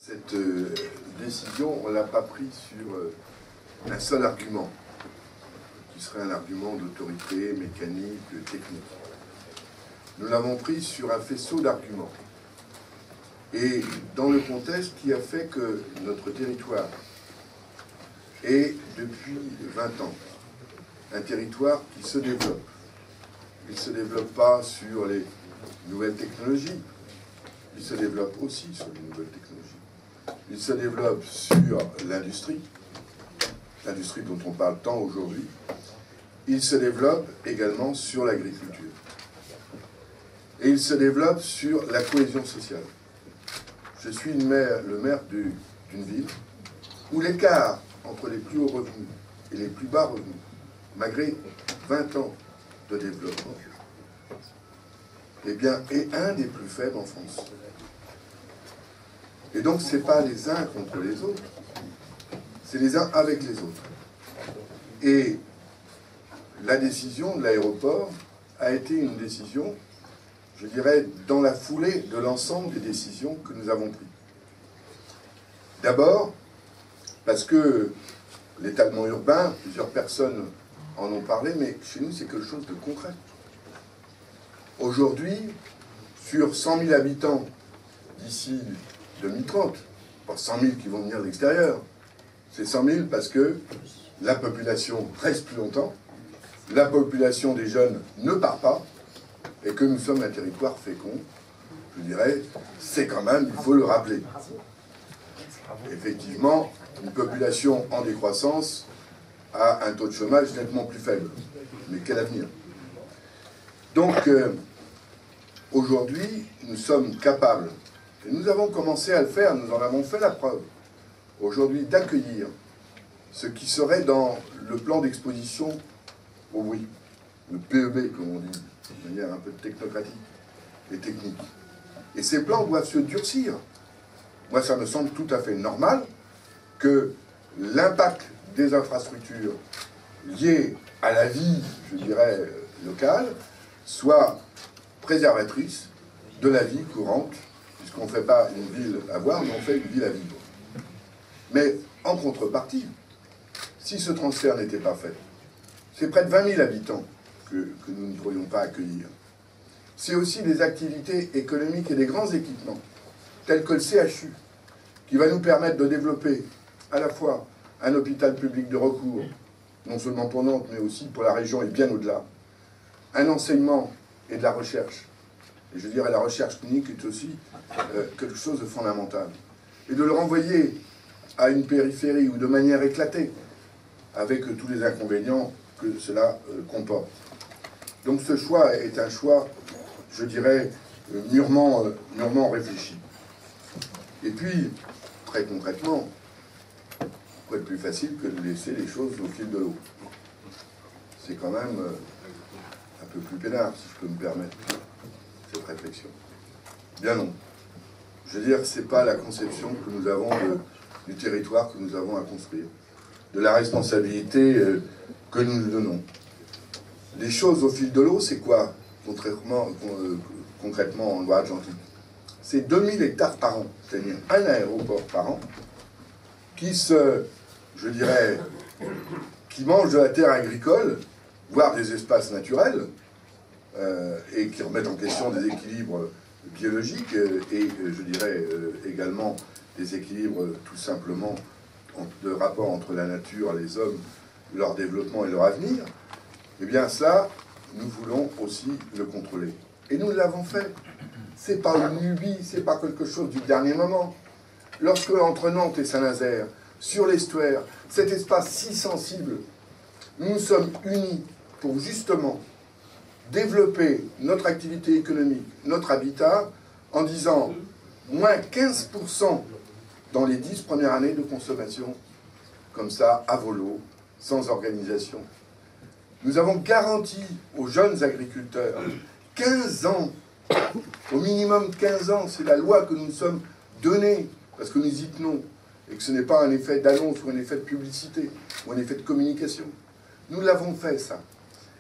Cette décision, on ne l'a pas prise sur un seul argument, qui serait un argument d'autorité mécanique, technique. Nous l'avons prise sur un faisceau d'arguments. Et dans le contexte qui a fait que notre territoire est, depuis 20 ans, un territoire qui se développe. Il ne se développe pas sur les nouvelles technologies, il se développe aussi sur les nouvelles technologies. Il se développe sur l'industrie dont on parle tant aujourd'hui. Il se développe également sur l'agriculture. Et il se développe sur la cohésion sociale. Je suis le maire d'une ville où l'écart entre les plus hauts revenus et les plus bas revenus, malgré 20 ans de développement, eh bien, est un des plus faibles en France. Et donc, ce n'est pas les uns contre les autres, c'est les uns avec les autres. Et la décision de l'aéroport a été une décision, je dirais, dans la foulée de l'ensemble des décisions que nous avons prises. D'abord, parce que l'étalement urbain, plusieurs personnes en ont parlé, mais chez nous, c'est quelque chose de concret. Aujourd'hui, sur 100 000 habitants d'ici 2030, pas 100 000 qui vont venir de l'extérieur, c'est 100 000 parce que la population reste plus longtemps, la population des jeunes ne part pas, et que nous sommes un territoire fécond, je dirais, c'est quand même, il faut le rappeler. Effectivement, une population en décroissance a un taux de chômage nettement plus faible. Mais quel avenir? Donc, aujourd'hui, nous sommes capables, et nous avons commencé à le faire, nous en avons fait la preuve, aujourd'hui, d'accueillir ce qui serait dans le plan d'exposition au bruit, le PEB, comme on dit, de manière un peu technocratique et technique. Et ces plans doivent se durcir. Moi, ça me semble tout à fait normal que l'impact des infrastructures liées à la vie, je dirais, locale, soit préservatrice de la vie courante, puisqu'on ne fait pas une ville à voir, mais on fait une ville à vivre. Mais en contrepartie, si ce transfert n'était pas fait, c'est près de 20 000 habitants que nous ne pourrions pas accueillir. C'est aussi des activités économiques et des grands équipements, tels que le CHU, qui va nous permettre de développer à la fois un hôpital public de recours, non seulement pour Nantes, mais aussi pour la région et bien au-delà, un enseignement et de la recherche. Et je dirais la recherche clinique est aussi quelque chose de fondamental. Et de le renvoyer à une périphérie ou de manière éclatée, avec tous les inconvénients que cela comporte. Donc ce choix est un choix, je dirais, mûrement réfléchi. Et puis, très concrètement, quoi de plus facile que de laisser les choses au fil de l'eau? C'est quand même un peu plus peinard, si je peux me permettre cette réflexion. Bien non. Je veux dire, c'est pas la conception que nous avons du territoire que nous avons à construire, de la responsabilité que nous nous donnons. Les choses au fil de l'eau, c'est quoi, concrètement en Loire-Atlantique? C'est 2000 hectares par an, c'est-à-dire un aéroport par an, qui je dirais, qui mange de la terre agricole, voire des espaces naturels, et qui remettent en question des équilibres biologiques, et je dirais également des équilibres tout simplement de rapport entre la nature, les hommes, leur développement et leur avenir. Eh bien cela, nous voulons aussi le contrôler. Et nous l'avons fait. C'est pas une lubie, c'est pas quelque chose du dernier moment. Lorsque, entre Nantes et Saint-Nazaire, sur l'estuaire, cet espace si sensible, nous nous sommes unis pour justement développer notre activité économique, notre habitat, en disant moins 15% dans les 10 premières années de consommation, comme ça, à volo, sans organisation. Nous avons garanti aux jeunes agriculteurs 15 ans, au minimum 15 ans, c'est la loi que nous nous sommes donnée, parce que nous y tenons, et que ce n'est pas un effet d'annonce ou un effet de publicité, ou un effet de communication. Nous l'avons fait, ça.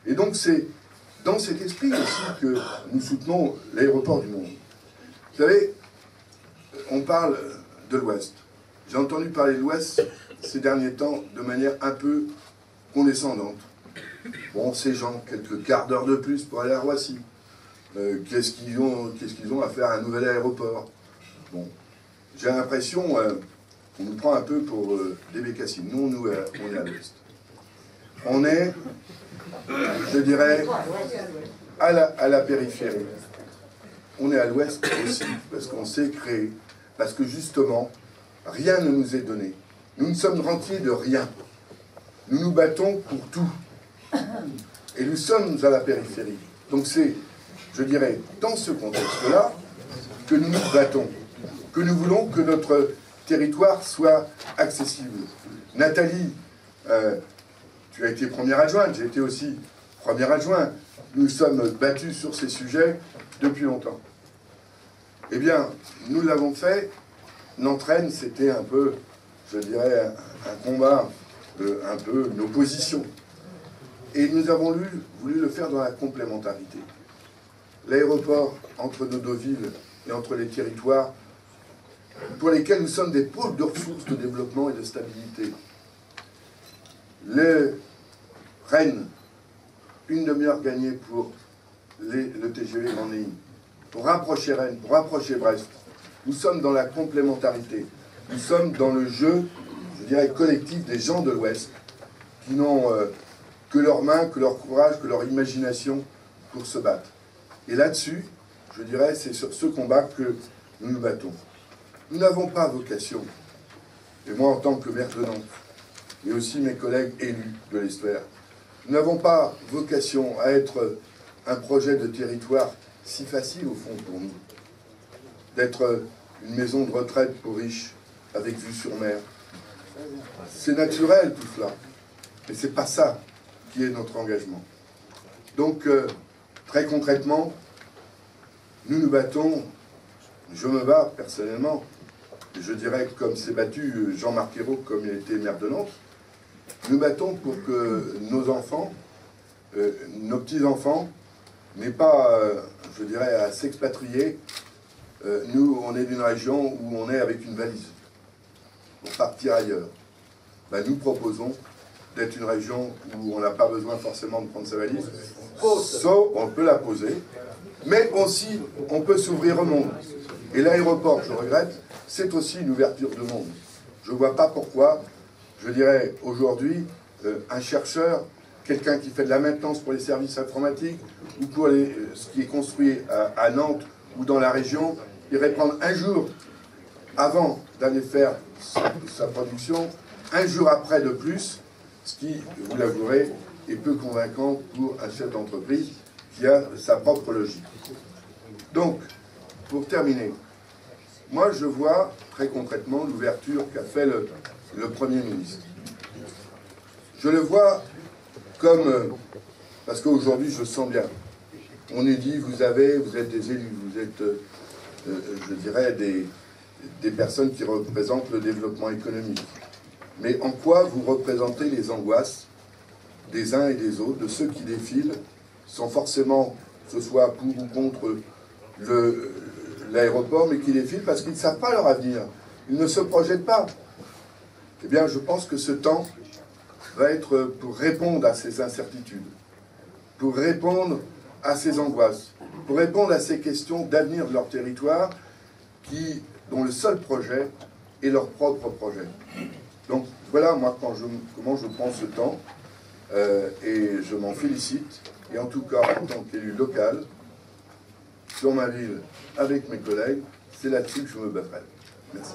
Et donc c'est dans cet esprit aussi que nous soutenons l'aéroport du monde. Vous savez, on parle de l'Ouest. J'ai entendu parler de l'Ouest ces derniers temps de manière un peu condescendante. Bon, ces gens, quelques quarts d'heure de plus pour aller à Roissy. Qu'est-ce qu'ils ont à faire à un nouvel aéroport? Bon, j'ai l'impression qu'on nous prend un peu pour des bécassines. Nous, on est à l'Ouest. On est, je dirais, à la périphérie. On est à l'Ouest aussi, parce qu'on s'est créé, parce que justement, rien ne nous est donné. Nous ne sommes rentiers de rien. Nous nous battons pour tout. Et nous sommes à la périphérie. Donc c'est, je dirais, dans ce contexte-là, que nous nous battons, que nous voulons que notre territoire soit accessible. Nathalie, tu as été première adjointe, j'ai été aussi première adjointe. Nous sommes battus sur ces sujets depuis longtemps. Eh bien, nous l'avons fait. Nantraine, c'était un peu, je dirais, un combat, un peu une opposition. Et nous avons voulu le faire dans la complémentarité. L'aéroport entre nos deux villes et entre les territoires pour lesquels nous sommes des pôles de ressources, de développement et de stabilité. Rennes, une demi-heure gagnée pour le TGV en ligne, pour rapprocher Rennes, pour rapprocher Brest. Nous sommes dans la complémentarité. Nous sommes dans le jeu, je dirais, collectif des gens de l'Ouest qui n'ont que leurs mains, que leur courage, que leur imagination pour se battre. Et là-dessus, je dirais, c'est sur ce combat que nous nous battons. Nous n'avons pas vocation, et moi en tant que maire de Nantes, et aussi mes collègues élus de l'Estuaire, nous n'avons pas vocation à être un projet de territoire si facile au fond pour nous, d'être une maison de retraite pour riches avec vue sur mer. C'est naturel tout cela, mais c'est pas ça qui est notre engagement. Donc, très concrètement, nous nous battons, je me bats personnellement, je dirais comme s'est battu Jean-Marc Ayrault comme il était maire de Nantes, nous battons pour que nos enfants, nos petits-enfants, n'aient pas, je dirais, à s'expatrier. Nous, on est d'une région où on est avec une valise pour partir ailleurs. Ben, nous proposons d'être une région où on n'a pas besoin forcément de prendre sa valise, sauf on peut la poser, mais aussi on peut s'ouvrir au monde. Et l'aéroport, je regrette, c'est aussi une ouverture de monde. Je ne vois pas pourquoi, je dirais aujourd'hui, un chercheur, quelqu'un qui fait de la maintenance pour les services informatiques ou pour ce qui est construit à Nantes ou dans la région, irait prendre un jour avant d'aller faire sa production, un jour après de plus, ce qui, vous l'avouerez, est peu convaincant pour un chef d'entreprise qui a sa propre logique. Donc, pour terminer, moi je vois très concrètement l'ouverture qu'a fait le Premier ministre. Je le vois comme, parce qu'aujourd'hui je sens bien, on nous dit vous êtes des élus, vous êtes, je dirais, des personnes qui représentent le développement économique. Mais en quoi vous représentez les angoisses des uns et des autres, de ceux qui défilent, sans forcément que ce soit pour ou contre l'aéroport, mais qui défilent parce qu'ils ne savent pas leur avenir, ils ne se projettent pas. Eh bien, je pense que ce temps va être pour répondre à ces incertitudes, pour répondre à ces angoisses, pour répondre à ces questions d'avenir de leur territoire, dont le seul projet est leur propre projet. Donc voilà, moi, comment je prends ce temps, et je m'en félicite, et en tout cas, en tant qu'élu local, sur ma ville, avec mes collègues, c'est là-dessus que je me battrai. Merci.